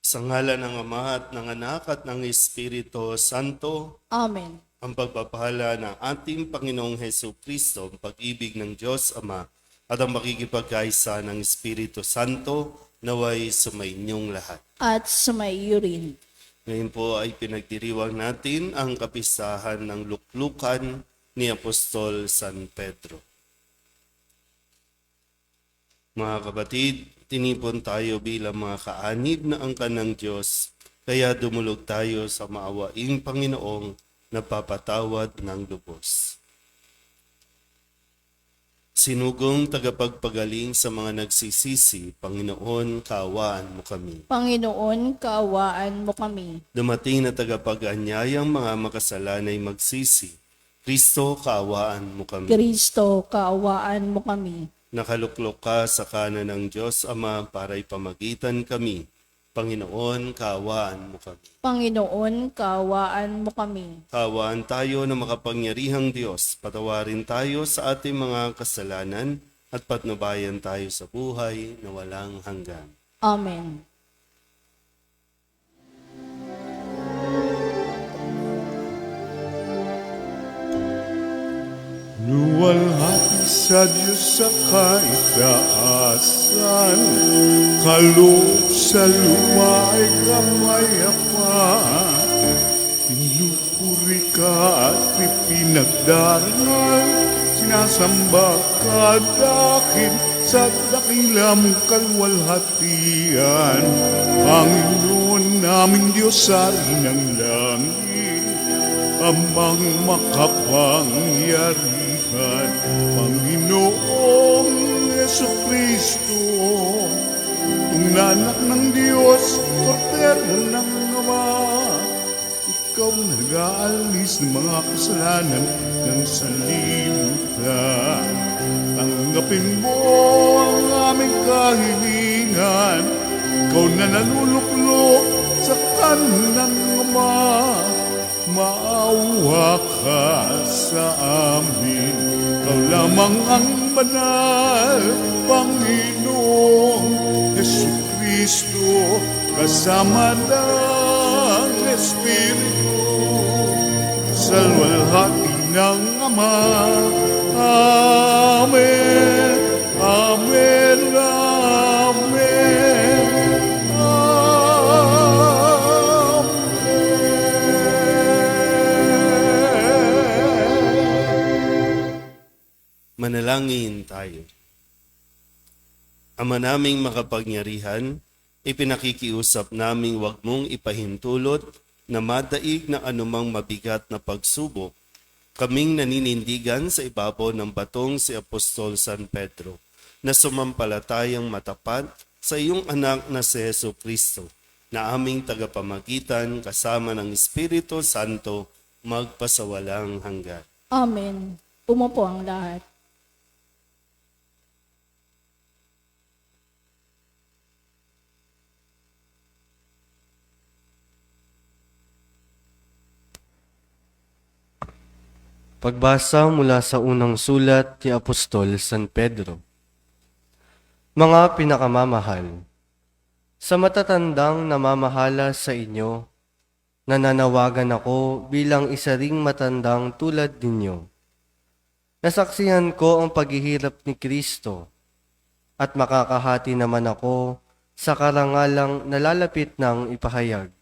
Sa ngalan ng Ama at ng Anak at ng Espiritu Santo, Amen. ang pagpapahala ng ating Panginoong Hesus Kristo, ang pag-ibig ng Diyos Ama, at ang makikipagkaisa ng Espiritu Santo, naway sumainyong lahat. At sumaiyo rin. Ngayon po ay pinagdiriwang natin ang kapistahan ng luklukan ni Apostol San Pedro. Mga kapatid, tinipon tayo bilang mga kaanib na angkan ng Diyos, kaya dumulog tayo sa maawaing Panginoong nagpapatawad ng lubos. Sinugong tagapagpagaling sa mga nagsisisi, Panginoon, kaawaan mo kami. Panginoon, kaawaan mo kami. Dumating na tagapag-anyayang mga makasalanay magsisi, Kristo, kaawaan mo kami. Kristo, kaawaan mo kami. Nakaluklok ka sa kanan ng Diyos Ama para ipamagitan kami. Panginoon, kaawaan mo kami. Panginoon, kaawaan mo kami. Kaawaan tayo na makapangyarihang Diyos. Patawarin tayo sa ating mga kasalanan at patnubayan tayo sa buhay na walang hanggan. Amen. Luwalhati sa Diyos sa kaitaasan, kaloob sa lupa ay kapayapaan. Pinupuri ka at ipinagdarangal, sinasamba ka dakin sa dakila mong kalwalhatian. Panginoon naming Diyos sa ng langit, amang makapangyarihan, Panginoong Jesucristo, tunglanak ng Diyos, kordero ng Ama. Ikaw nag-aalis ng mga kasalanan ng sanlibutan. Tanggapin mo ang aming kahilingan, ikaw na naluluklok sa kanan ng Ama. Maawa ka sa amin, ikaw lamang ang banal, Panginoong Jesucristo, kasama ng Espiritu, sa luwalhati ng Ama. Amen, Amen, Amen. Manalangin tayo. Ama naming makapangyarihan, ipinakikiusap naming wag mong ipahintulot na madaig na anumang mabigat na pagsubok. Kaming naninindigan sa ibabaw ng batong si Apostol San Pedro, na sumampalatayang matapat sa iyong anak na si Hesus Kristo, na aming tagapamagitan kasama ng Espiritu Santo magpasawalang hanggan. Amen. Umupo ang lahat. Pagbasa mula sa unang sulat ni Apostol San Pedro. Mga pinakamamahal, sa matatandang namamahala sa inyo, nananawagan ako bilang isa ring matandang tulad ninyo. Nasaksihan ko ang paghihirap ni Kristo at makakahati naman ako sa karangalang nalalapit ng ipahayag.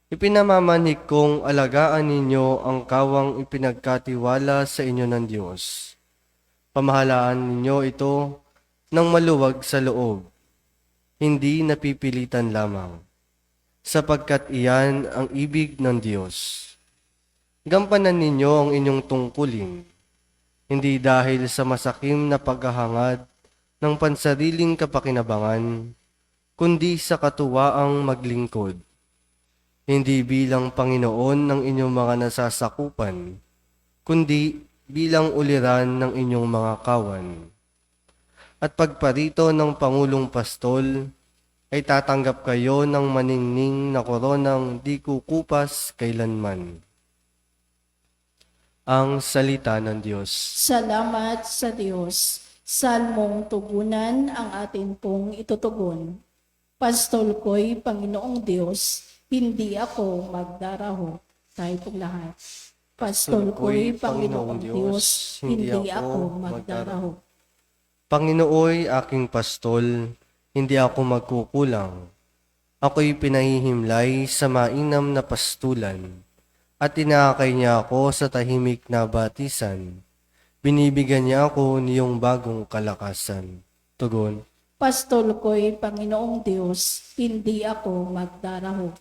Ipinamamanig kong alagaan ninyo ang kawang ipinagkatiwala sa inyo ng Diyos. Pamahalaan ninyo ito ng maluwag sa loob, hindi napipilitan lamang, sapagkat iyan ang ibig ng Diyos. Gampanan ninyo ang inyong tungkulin, hindi dahil sa masakim na paghahangad ng pansariling kapakinabangan, kundi sa katuwaang maglingkod, hindi bilang Panginoon ng inyong mga nasasakupan, kundi bilang uliran ng inyong mga kawan. At pagparito ng Pangulong Pastol, ay tatanggap kayo ng maningning na koronang di kukupas kailanman. Ang salita ng Diyos. Salamat sa Diyos. Salmong tugunan ang atin pong itutugon. Pastol ko'y Panginoong Diyos, hindi ako magdaraho. Tayo pong lahat. Pastol ko'y Panginoong Diyos, hindi ako magdaraho. Panginooy aking pastol, hindi ako magkukulang. Ako'y pinahihimlay sa mainam na pastulan, at inaakay niya ako sa tahimik na batisan. Binibigyan niya ako niyong bagong kalakasan. Tugon. Pastol ko'y Panginoong Diyos, hindi ako magdaraho.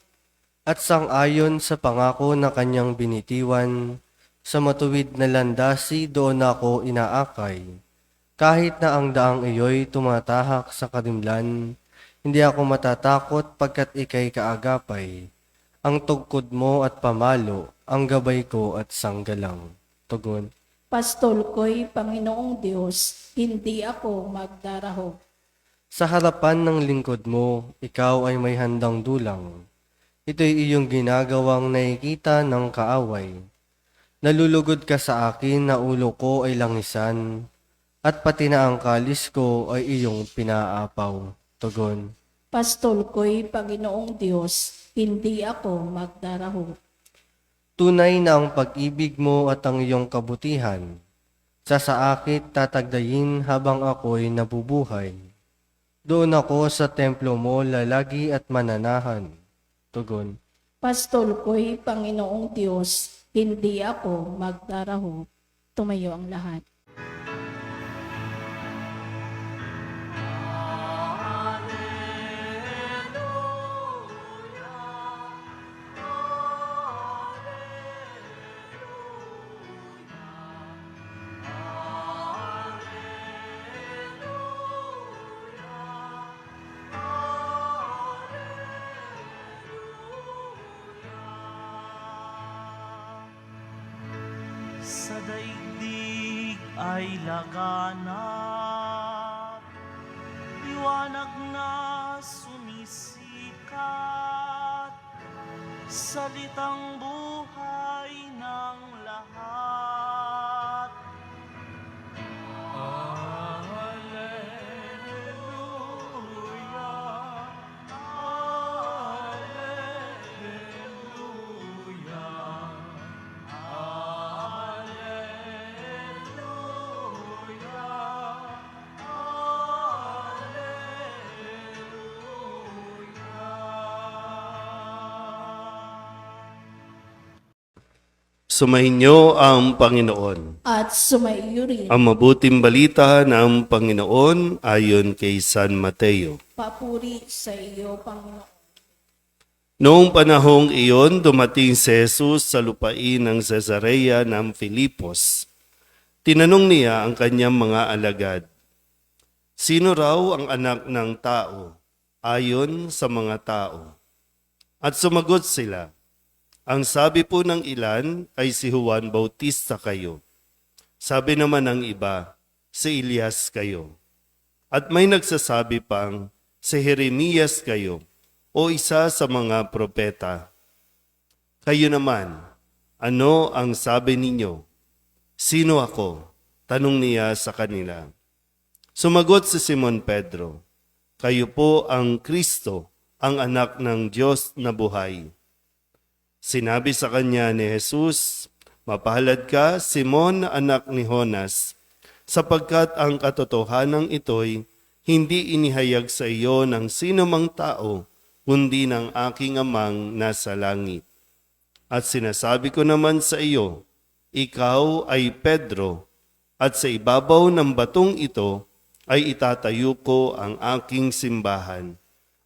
At sang-ayon sa pangako na kanyang binitiwan, sa matuwid na landasi doon ako inaakay. Kahit na ang daang iyo'y tumatahak sa kadimlan, hindi ako matatakot pagkat ika'y kaagapay. Ang tugkod mo at pamalo, ang gabay ko at sanggalang. Tugon. Pastol ko'y Panginoong Diyos, hindi ako magdaraho. Sa harapan ng lingkod mo, ikaw ay may handang dulang. Ito'y iyong ginagawang nakikita ng kaaway. Nalulugod ka sa akin na ulo ko ay langisan, at pati na ang kalis ko ay iyong pinaapaw. Tugon. Pastol ko'y Panginoong Diyos, hindi ako magdaraho. Tunay na ang pag-ibig mo at ang iyong kabutihan, sa akit tatagdayin habang ako'y nabubuhay. Doon ako sa templo mo lalagi at mananahan. Tugon. Pastol ko'y Panginoong Diyos, hindi ako magdaraho. Tumayo ang lahat. Sa daigdig ay laganap, liwanag na sumisikat, salitang buhay ng lahat. Alleluia, Alleluia. Sumainyo ang Panginoon. At sumaiyo rin. Ang mabuting balita ng Panginoon ayon kay San Mateo. Papuri sa iyo, Panginoon. Noong panahong iyon, dumating si Jesus sa lupain ng Cesarea ng Filipos. Tinanong niya ang kanyang mga alagad, "Sino raw ang anak ng tao ayon sa mga tao?" At sumagot sila, "Ang sabi po ng ilan ay si Juan Bautista kayo. Sabi naman ng iba, si Elias kayo. At may nagsasabi pang, si Jeremias kayo o isa sa mga propeta. Kayo naman, ano ang sabi ninyo? Sino ako?" Tanong niya sa kanila. Sumagot si Simon Pedro, "Kayo po ang Kristo, ang anak ng Diyos na buhay." Sinabi sa kanya ni Jesus, "Mapalad ka, Simon, anak ni Jonas, sapagkat ang katotohanan ito'y hindi inihayag sa iyo ng sino mang tao, kundi ng aking amang nasa langit. At sinasabi ko naman sa iyo, ikaw ay Pedro, at sa ibabaw ng batong ito ay itatayo ko ang aking simbahan,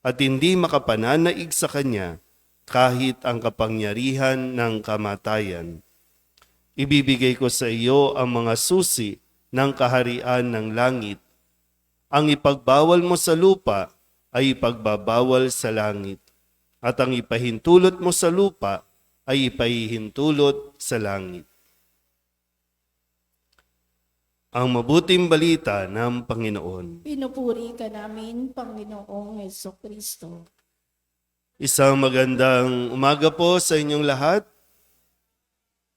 at hindi makapananaig sa kanya kahit ang kapangyarihan ng kamatayan. Ibibigay ko sa iyo ang mga susi ng kaharian ng langit. Ang ipagbawal mo sa lupa ay ipagbabawal sa langit, at ang ipahintulot mo sa lupa ay ipahihintulot sa langit." Ang mabuting balita ng Panginoon. Pinupuri ka namin, Panginoong Jesucristo. Isang magandang umaga po sa inyong lahat.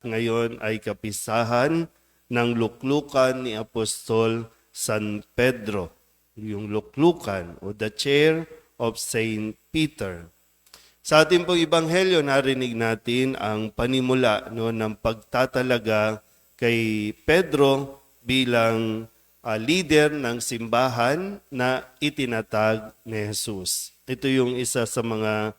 Ngayon ay kapisahan ng luklukan ni Apostol San Pedro. Yung luklukan o the chair of Saint Peter. Sa ating pong Ebanghelyo, narinig natin ang panimula ng pagtatalaga kay Pedro bilang leader ng simbahan na itinatag ni Jesus. Ito yung isa sa mga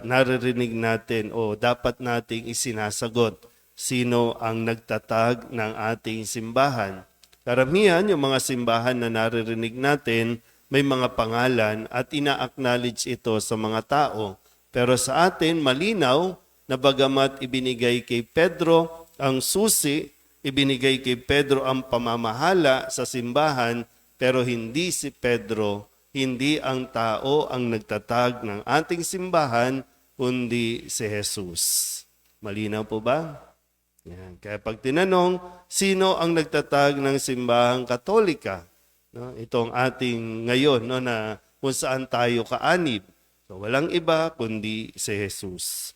naririnig natin o dapat nating isinasagot. Sino ang nagtatag ng ating simbahan? Karamihan, yung mga simbahan na naririnig natin, may mga pangalan at ina-acknowledge ito sa mga tao. Pero sa atin, malinaw na bagamat ibinigay kay Pedro ang susi, ibinigay kay Pedro ang pamamahala sa simbahan, pero hindi si Pedro, hindi ang tao ang nagtatag ng ating simbahan, kundi si Jesus. Malinaw po ba? Yan. Kaya pag tinanong, sino ang nagtatag ng simbahang Katolika? No, itong ating ngayon na kung saan tayo kaanib. So, walang iba kundi si Jesus.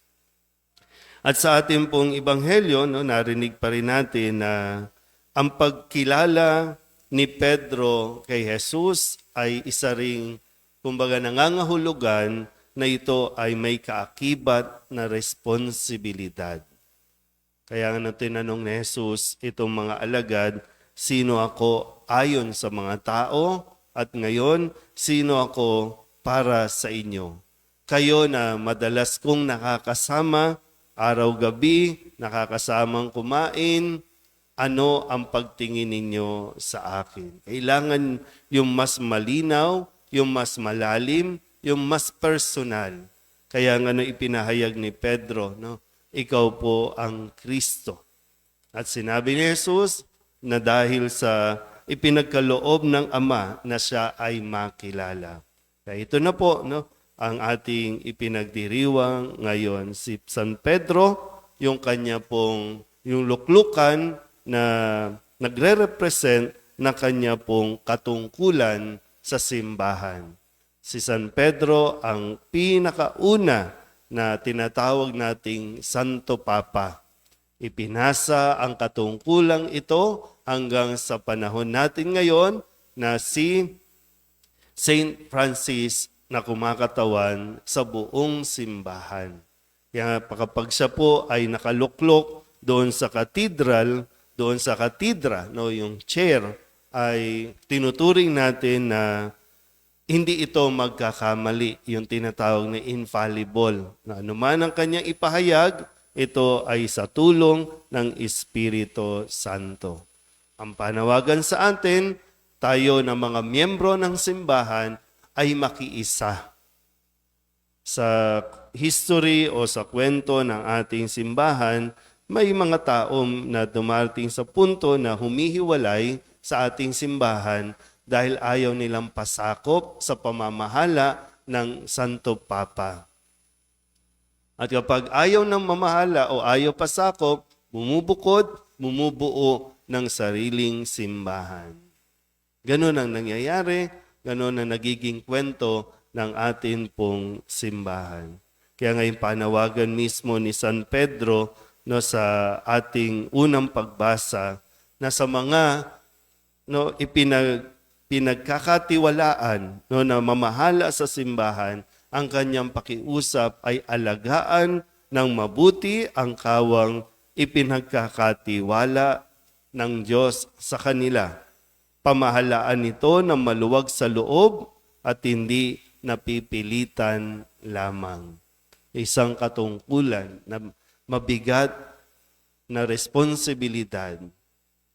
At sa ating pong Ebanghelyo, narinig pa rin natin na ang pagkilala ni Pedro kay Jesus ay isa ring, kumbaga, nangangahulugan na ito ay may kaakibat na responsibilidad. Kaya nga tinanong ni Jesus itong mga alagad, sino ako ayon sa mga tao? At ngayon, sino ako para sa inyo? Kayo na madalas kong nakakasama, araw-gabi, nakakasamang kumain, ano ang pagtingin ninyo sa akin? Kailangan yung mas malinaw, yung mas malalim, yung mas personal. Kaya nga ipinahayag ni Pedro, ikaw po ang Kristo. At sinabi ni Jesus na dahil sa ipinagkaloob ng Ama na siya ay makilala. Kaya ito na po, ang ating ipinagdiriwang ngayon. Si San Pedro, yung kanya pong, yung luklukan na nagre-represent na kanya pong katungkulan sa simbahan. Si San Pedro ang pinakauna na tinatawag nating Santo Papa. Ipinasa ang katungkulang ito hanggang sa panahon natin ngayon na si Saint Francis na kumakatawan sa buong simbahan. Kaya kapag siya po ay nakaluklok doon sa katedral, doon sa katedra, yung chair, ay tinuturing natin na hindi ito magkakamali, yung tinatawag na infallible. Na anuman ang kanyang ipahayag, ito ay sa tulong ng Espiritu Santo. Ang panawagan sa atin, tayo na mga miyembro ng simbahan ay makiisa. Sa history o sa kwento ng ating simbahan, may mga taong na dumarating sa punto na humihiwalay sa ating simbahan dahil ayaw nilang pasakop sa pamamahala ng Santo Papa. At kapag ayaw ng mamahala o ayaw pasakop, bumubuo ng sariling simbahan. Ganon ang nangyayari, ganon ang nagiging kwento ng atin pong simbahan. Kaya ngayon panawagan mismo ni San Pedro sa ating unang pagbasa na sa mga pinagkakatiwalaan na mamahala sa simbahan, ang kanyang pakiusap ay alagaan ng mabuti ang kawang ipinagkakatiwala ng Diyos sa kanila. Pamahalaan nito ng maluwag sa loob at hindi napipilitan lamang. Isang katungkulan na mabigat na responsibilidad.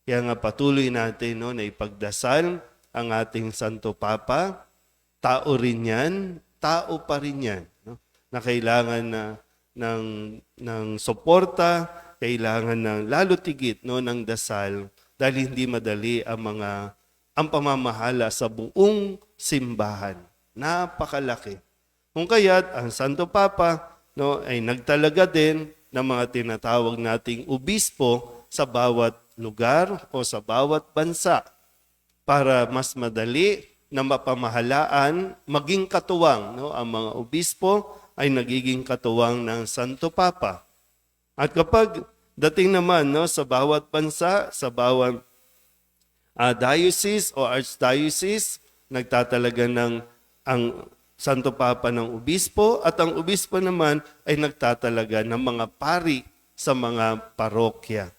Kaya nga patuloy natin na ipagdasal ang ating Santo Papa. Tao rin yan, tao pa rin yan. Na kailangan ng suporta, kailangan ng lalo tigit ng dasal dahil hindi madali ang pamamahala sa buong simbahan. Napakalaki. Kung kaya't ang Santo Papa ay nagtalaga din ng mga tinatawag nating obispo sa bawat lugar o sa bawat bansa para mas madali na mapamahalaan, maging katuwang. Ang mga obispo ay nagiging katuwang ng Santo Papa. At kapag dating naman sa bawat bansa, sa bawat diocese o archdiocese, nagtatalaga ng ang Santo Papa ng obispo at ang obispo naman ay nagtatalaga ng mga pari sa mga parokya.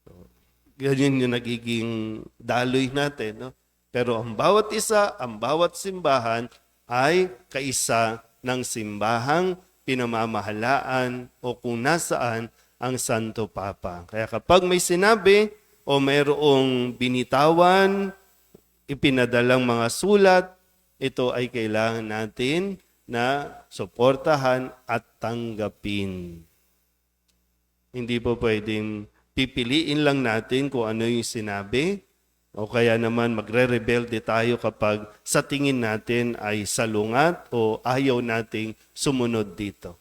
So, ganyan yung nagiging daloy natin. No? Pero ang bawat isa, ang bawat simbahan ay kaisa ng simbahang pinamamahalaan o kung nasaan ang Santo Papa. Kaya kapag may sinabi o mayroong binitawan, ipinadalang mga sulat, ito ay kailangan natin na suportahan at tanggapin. Hindi po pwedeng pipiliin lang natin kung ano yung sinabi o kaya naman magre-rebelde tayo kapag sa tingin natin ay salungat o ayaw nating sumunod dito.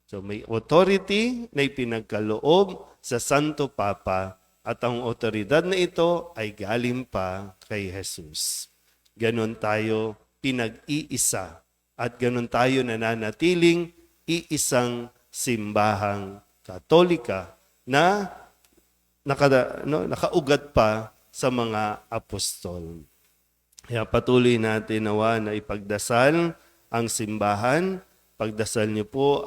So may authority na ipinagkaloob sa Santo Papa at ang otoridad na ito ay galing pa kay Jesus. Ganon tayo pinag-iisa at ganon tayo nananatiling iisang simbahang Katolika na nakaugat pa sa mga apostol. Kaya patuloy natin nawa na ipagdasal ang simbahan. Pagdasal niyo po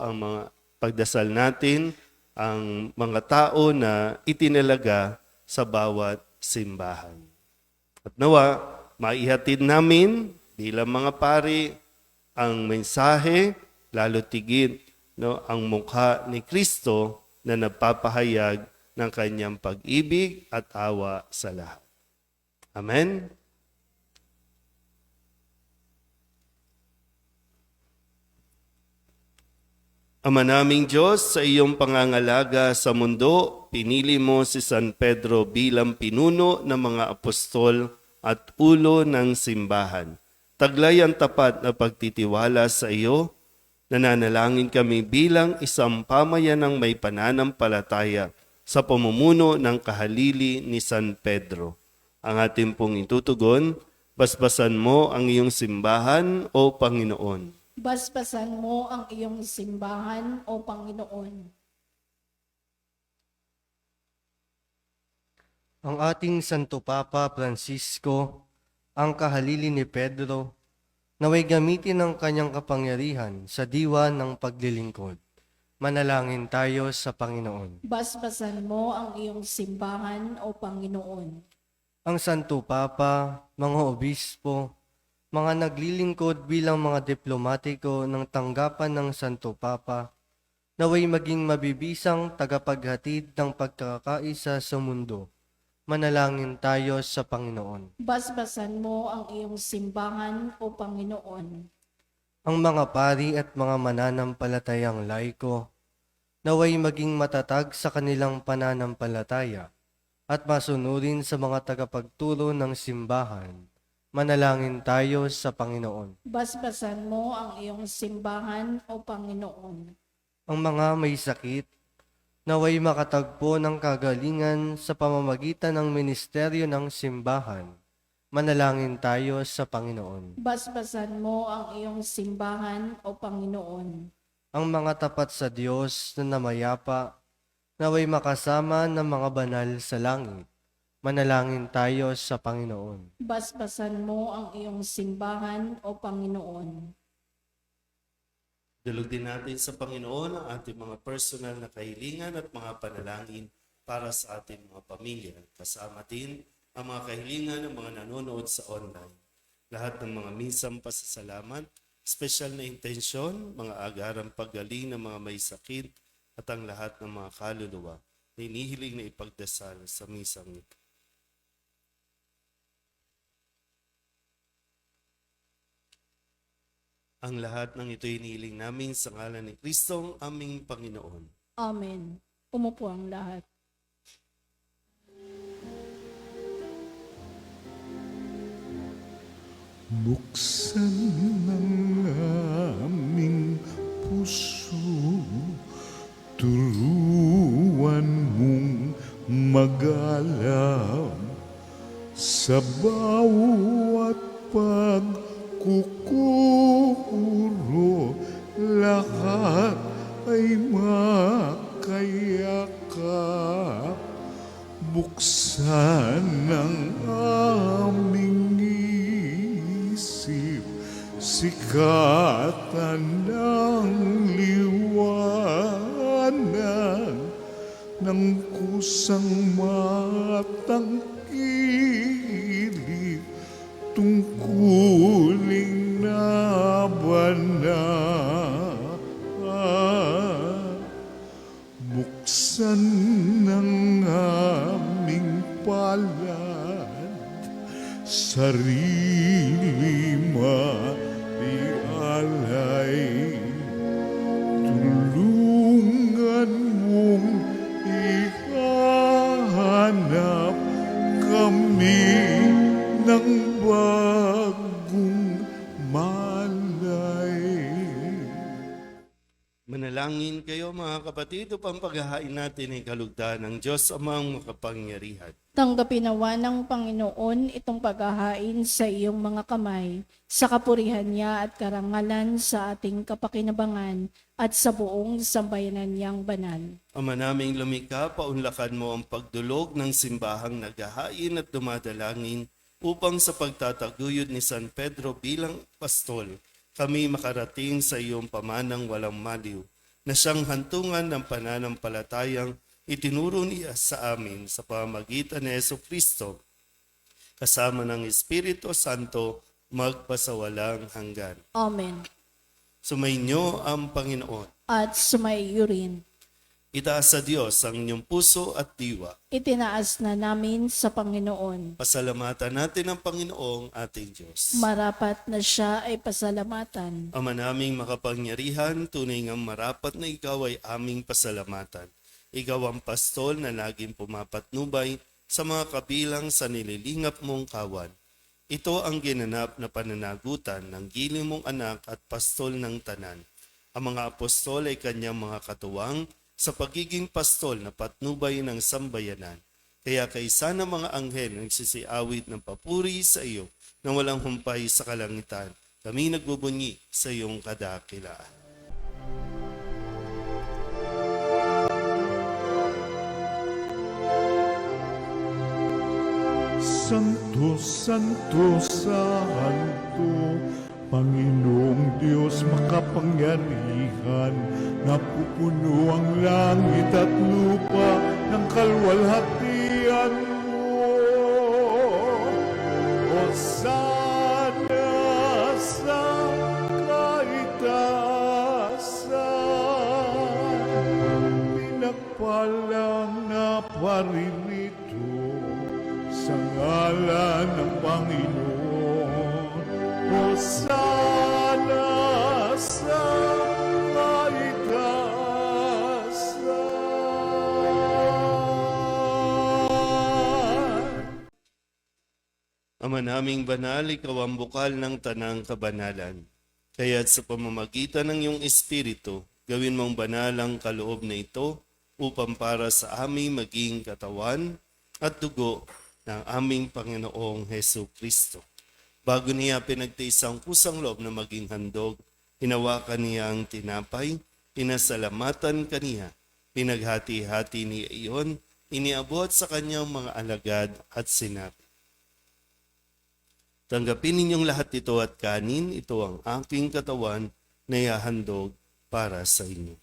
pagdasal natin ang mga tao na itinalaga sa bawat simbahan. At nawa, maihatid namin bilang mga pari ang mensahe, lalo tigit ang mukha ni Kristo na nagpapahayag ng kanyang pag-ibig at awa sa lahat. Amen? Ama naming Diyos, sa iyong pangangalaga sa mundo, pinili mo si San Pedro bilang pinuno ng mga apostol at ulo ng simbahan. Taglay ang tapat na pagtitiwala sa iyo. Nananalangin kami bilang isang pamayanang may pananampalataya sa pamumuno ng kahalili ni San Pedro. Ang ating pong itutugon, basbasan mo ang iyong simbahan o Panginoon. Basbasan mo ang iyong simbahan, O Panginoon. Ang ating Santo Papa Francisco, ang kahalili ni Pedro, naway gamitin ang kanyang kapangyarihan sa diwa ng paglilingkod. Manalangin tayo sa Panginoon. Basbasan mo ang iyong simbahan, O Panginoon. Ang Santo Papa, mga obispo, mga naglilingkod bilang mga diplomatiko ng tanggapan ng Santo Papa, naway maging mabibisang tagapaghatid ng pagkakaisa sa mundo. Manalangin tayo sa Panginoon. Basbasan mo ang iyong simbahan, O Panginoon. Ang mga pari at mga mananampalatayang laiko, naway maging matatag sa kanilang pananampalataya at masunurin sa mga tagapagturo ng simbahan. Manalangin tayo sa Panginoon. Basbasan mo ang iyong simbahan, O Panginoon. Ang mga may sakit, naway makatagpo ng kagalingan sa pamamagitan ng ministeryo ng simbahan. Manalangin tayo sa Panginoon. Basbasan mo ang iyong simbahan, O Panginoon. Ang mga tapat sa Diyos na namayapa, naway makasama ng mga banal sa langit. Manalangin tayo sa Panginoon. Basbasan mo ang iyong simbahan, O Panginoon. Dalog din natin sa Panginoon ang ating mga personal na kahilingan at mga panalangin para sa ating mga pamilya. Kasama din ang mga kahilingan ng mga nanonood sa online. Lahat ng mga misang pasasalamat, special na intensyon, mga agarang paggaling ng mga may sakit at ang lahat ng mga kaluluwa na inihiling na ipagdasal sa misang ito. Ang lahat ng ito inihiling namin sa ngalan ni Kristong aming Panginoon. Amen. Umupo ang lahat. Buksan ng aming puso, turuan mong magalam sa bawat pagkukuro, lahat ay makayakap. Buksan ng aming isip, Ingatan ng liwanag ng kusang matangkilik tungkuling nabanat. Buksan ng aming palad, sarili maialay. Tulungan mong ihanap kami ng bagong malay. Manalangin kayo mga kapatid upang paghahain natin ay kalugdan ng Diyos amang makapangyarihan. Tanggapin nawa ng Panginoon itong paghahain sa iyong mga kamay, sa kapurihan niya at karangalan sa ating kapakinabangan at sa buong sambayanan niyang banal. Ama naming lumikha, paunlakan mo ang pagdulog ng simbahang naghahain at dumadalangin upang sa pagtataguyod ni San Pedro bilang pastol, kami makarating sa iyong pamanang walang maliw, na siyang hantungan ng pananampalatayang itinuro niya sa amin sa pamamagitan ni Jesucristo, kasama ng Espiritu Santo, magpasawalang hanggan. Amen. Sumainyo ang Panginoon. At sumaiyo rin. Itaas sa Diyos ang inyong puso at diwa. Itinaas na namin sa Panginoon. Pasalamatan natin ang Panginoong ating Diyos. Marapat na siya ay pasalamatan. Ama naming makapangyarihan, tunay ngang marapat na ikaw ay aming pasalamatan. Ikaw ang pastol na laging pumapatnubay sa mga kabilang sa nililingap mong kawan. Ito ang ginanap na pananagutan ng giling mong anak at pastol ng tanan. Ang mga apostol ay kanyang mga katuwang sa pagiging pastol na patnubay ng sambayanan. Kaya kaysa ng mga anghel nagsisiawit ng papuri sa iyo na walang humpay sa kalangitan, kami nagbubunyi sa iyong kadakilaan. Santo, Santo, Santo, Panginoong Diyos makapangyarihan, napupuno ang langit at lupa ng kalwalhatian mo. Hosana sa kaitaasan, pinagpalang na paririto sa ngalan ng Panginoon. Hosana sa kaitaasan. Ama naming banal, ikaw ang bukal ng tanang kabanalan. Kaya't sa pamamagitan ng iyong Espiritu, gawin mong banal ang kaloob na ito upang para sa aming maging katawan at dugo ng aming Panginoong Hesu Kristo. Bago niya pinagtiis ang kusang loob na maging handog, hinawakan niya ang tinapay, pinasalamatan kaniya, pinaghati-hati niya iyon, iniabot sa kanyang mga alagad at sinabi, "Tanggapin ninyong lahat ito at kanin, ito ang aking katawan na ihahandog para sa inyo."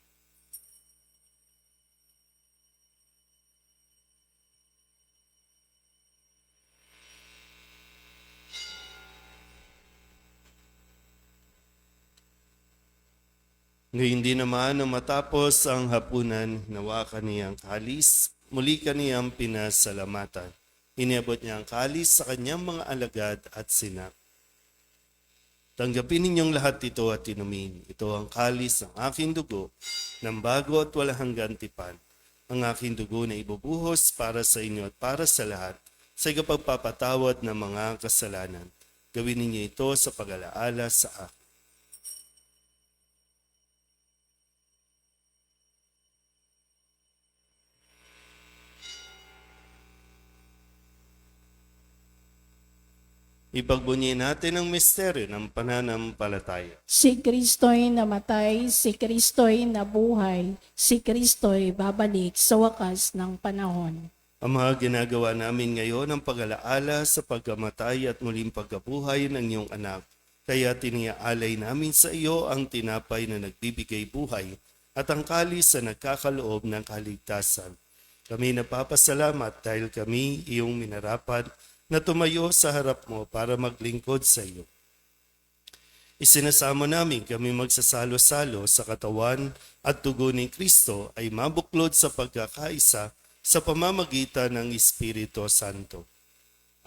Ngayon din naman nang matapos ang hapunan, hinawakan niya ang kalis, muli kaniyang pinasalamatan. Iniabot niya ang kalis sa kanyang mga alagad at sinabi, "Tanggapin ninyong lahat ito at inumin. Ito ang kalis ng aking dugo, ng bago at walang hanggang tipan. Ang aking dugo na ibubuhos para sa inyo at para sa lahat, sa ikapagpapatawad ng mga kasalanan. Gawin ninyo ito sa pag-alaala sa akin." Ipagbunyi natin ang misteryo ng pananampalataya. Si Kristo'y namatay, si Kristo'y nabuhay, si Kristo'y babalik sa wakas ng panahon. Ang mga ginagawa namin ngayon ang pag-alaala sa pagkamatay at muling pagkabuhay ng iyong anak, Kaya tiniaalay namin sa iyo ang tinapay na nagbibigay buhay at ang kalis na nagkakaloob ng kaligtasan. Kami napapasalamat dahil kami iyong minarapat na tumayo sa harap mo para maglingkod sa iyo. Isinasamo namin kami magsasalo-salo sa katawan at dugo ni Kristo ay mabuklod sa pagkakaisa sa pamamagitan ng Espiritu Santo.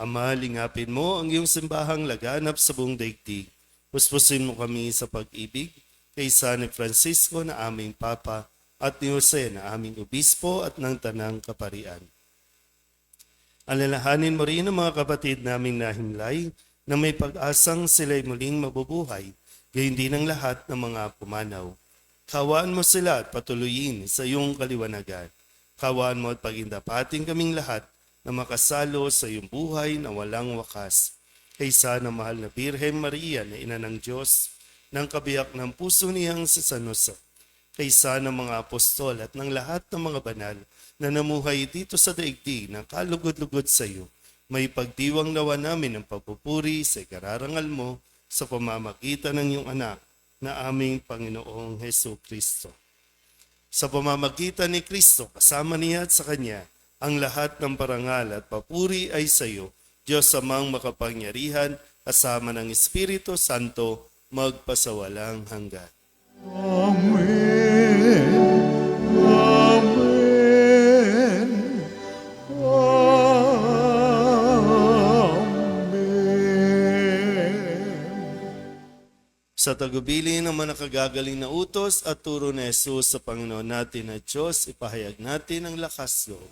Ama, lingapin mo ang iyong simbahang laganap sa buong daigdig. Puspusin mo kami sa pag-ibig kay San Francisco na aming Papa at ni Jose na aming Obispo at ng Tanang Kaparian. Alalahanin mo rin ang mga kapatid naming nahimlay na may pag-asang sila'y muling mabubuhay, gayon din ang lahat ng mga pumanaw. Kawaan mo sila at patuloyin sa iyong kaliwanagan. Kawaan mo at pagindapating kaming lahat na makasalo sa iyong buhay na walang wakas. Kaysa na mahal na Birhen Maria na ina ng Diyos, ng kabiyak ng puso niyang si San Jose, kaysa ng mga apostol at ng lahat ng mga banal na namuhay dito sa daigdig ng kalugod-lugod sa iyo, may pagdiwang nawa namin ng pagpupuri sa ikararangal mo sa pamamagitan ng iyong anak na aming Panginoong Hesu Kristo. Sa pamamagitan ni Kristo, kasama niya at sa Kanya, ang lahat ng parangal at papuri ay sa iyo, Diyos amang makapangyarihan, kasama ng Espiritu Santo, magpasawalang hanggan. Amen. Amen. Amen. Sa tagubili ng mga nakagagaling na utos at turo ni Jesus sa Panginoon natin na Diyos, ipahayag natin ang lakas loob.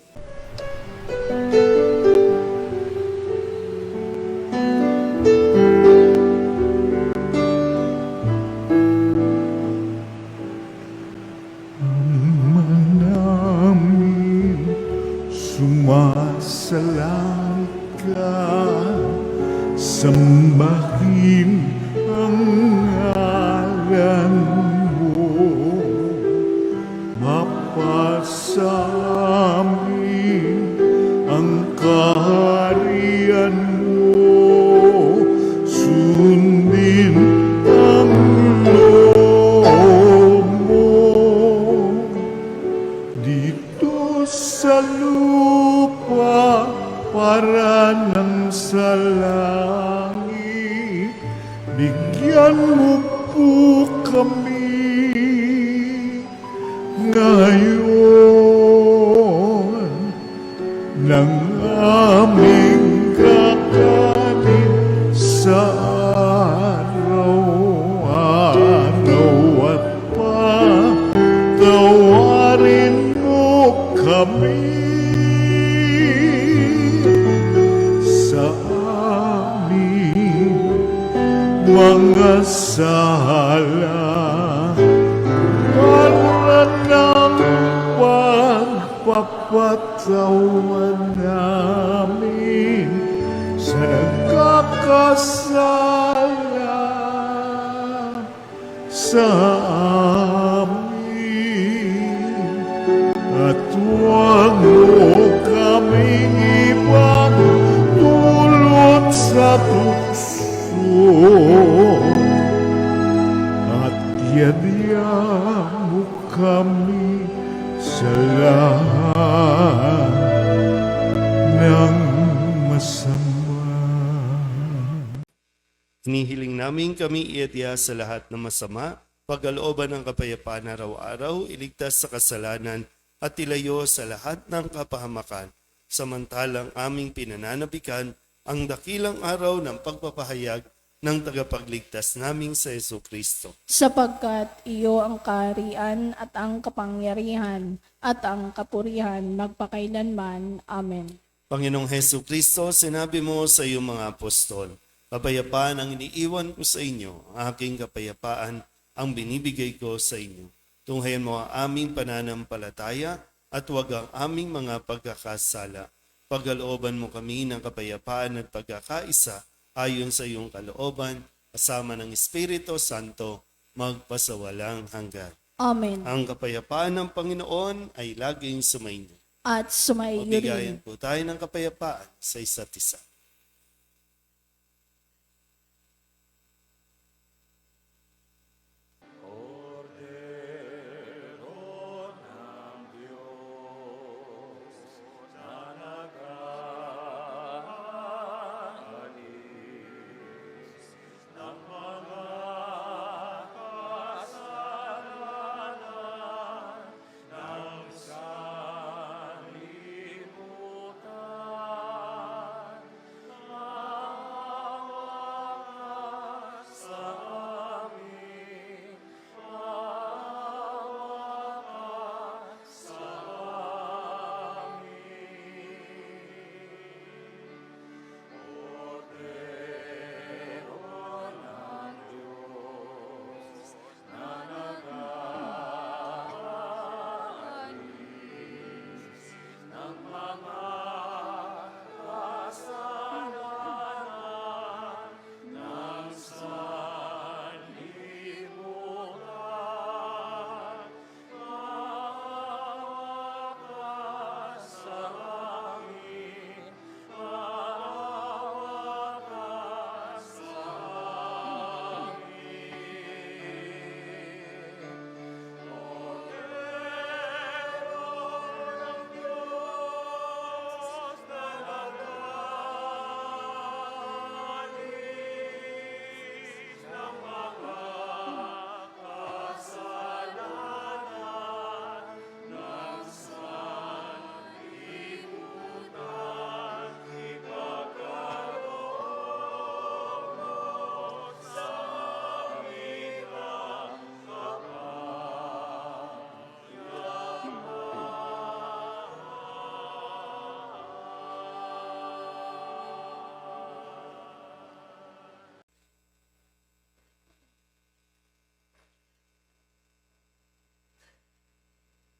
Namin sumasalang ka, sambahin ang ngalan mo, mapasamin ang kaharian mo, sundin ang loob mo dito sa lupa para nang sa langit. Bigyan mo po kami ngayon ng aming kakanin sa araw-araw at patawarin mo kami sa aming mga sala para ng pagpapatawan namin sa nagkakasala sa amin. At huwag mo kaming ibang dulot sa tukso, at yadya mo kami sa lahat ng masama. Hinihiling namin kami iadya sa lahat ng masama, pagkalooban ng kapayapaan araw-araw, iligtas sa kasalanan at ilayo sa lahat ng kapahamakan, samantalang aming pinananabikan ang dakilang araw ng pagpapahayag ng tagapagligtas naming sa Yesu Kristo. Sapagkat iyo ang kaharian at ang kapangyarihan at ang kapurihan magpakailanman. Amen. Panginoong Hesu Kristo, sinabi mo sa iyong mga apostol, kapayapaan ang iniiwan ko sa inyo, ang aking kapayapaan ang binibigay ko sa inyo. Tunghayan mo ang aming pananampalataya at huwag ang aming mga pagkakasala. Pagkalooban mo kami ng kapayapaan at pagkakaisa ayon sa iyong kalooban, kasama ng Espiritu Santo, magpasawalang hanggan. Amen. Ang kapayapaan ng Panginoon ay laging sumainyo. At sumaiyo Mabigayan rin. po tayo ng kapayapaan sa isa't isa.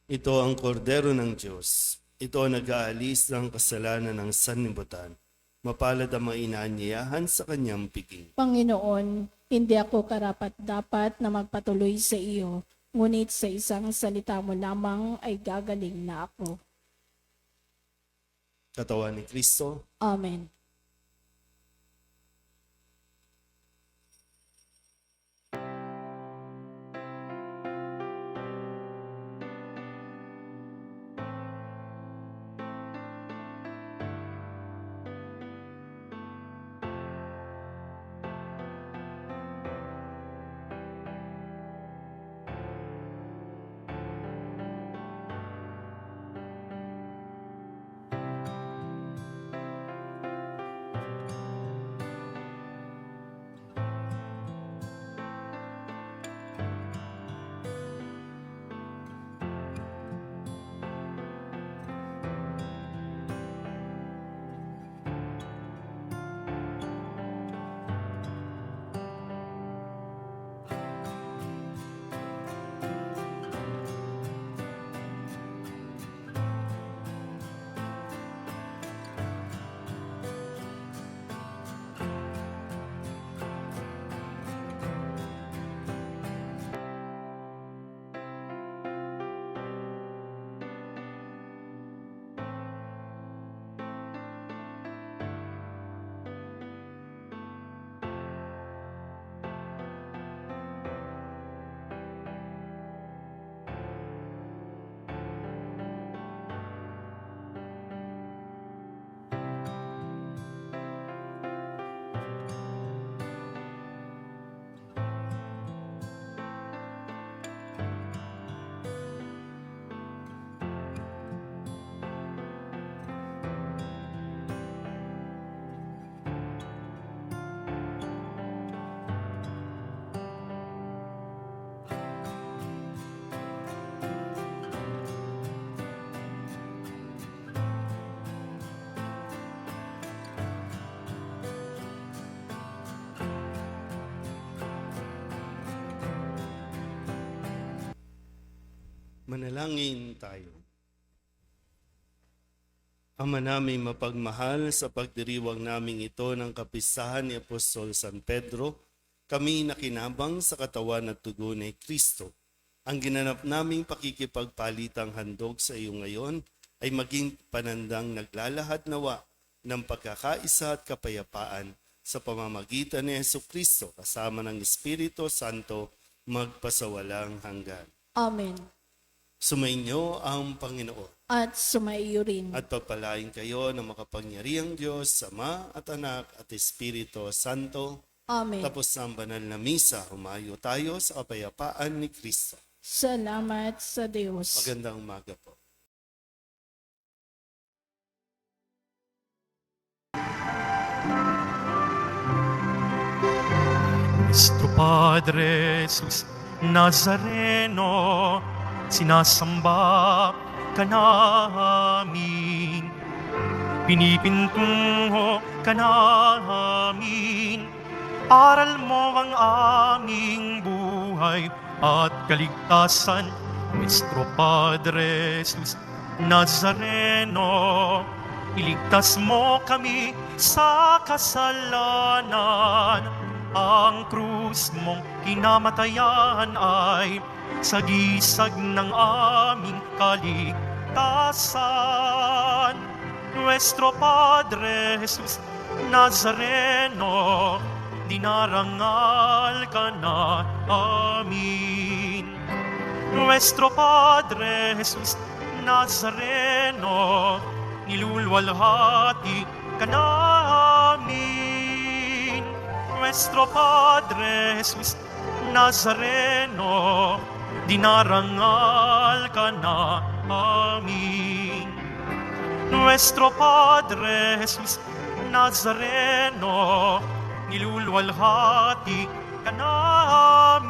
Ito ang kordero ng Diyos. Ito ang nag-aalis ng kasalanan ng sanlibutan. Mapalad ang mga inaanyayahan sa kanyang piging. Panginoon, hindi ako karapat-dapat na magpatuloy sa iyo, ngunit sa isang salita mo lamang ay gagaling na ako. Katawan ni Kristo. Amen. Manalangin tayo. Ama namin mapagmahal, sa pagdiriwang naming ito ng kapistahan ni Apostol San Pedro, kami nakinabang sa katawan at dugo ni Kristo. Ang ginanap naming pakikipagpalitang handog sa iyo ngayon ay maging panandang naglalahad nawa ng pagkakaisa at kapayapaan sa pamamagitan ni Jesucristo kasama ng Espiritu Santo magpasawalang hanggan. Amen. Sumainyo ang Panginoon. At sumaiyo rin. At pagpalain kayo ng makapangyarihang Diyos, Ama at Anak at Espiritu Santo. Amen. Tapos na ang banal na misa, humayo tayo sa kapayapaan ni Kristo. Salamat sa Diyos. Magandang umaga po. Nuestro Padre Jesus Nazareno, sinasamba ka namin, pinipintungo ka namin, aral mo ang aming buhay at kaligtasan. Nuestro Padre Jesus Nazareno, iligtas mo kami sa kasalanan. Ang krus mong kinamatayan ay sagisag ng aming kaligtasan. Nuestro Padre Jesus Nazareno, dinarangal ka na amin. Nuestro Padre Jesus Nazareno, nilulwalhati ka namin. Nuestro Padre Jesus Nazareno, dinarangal ka na amin. Nuestro Padre Jesus Nazareno, nilulwalhati ka namin.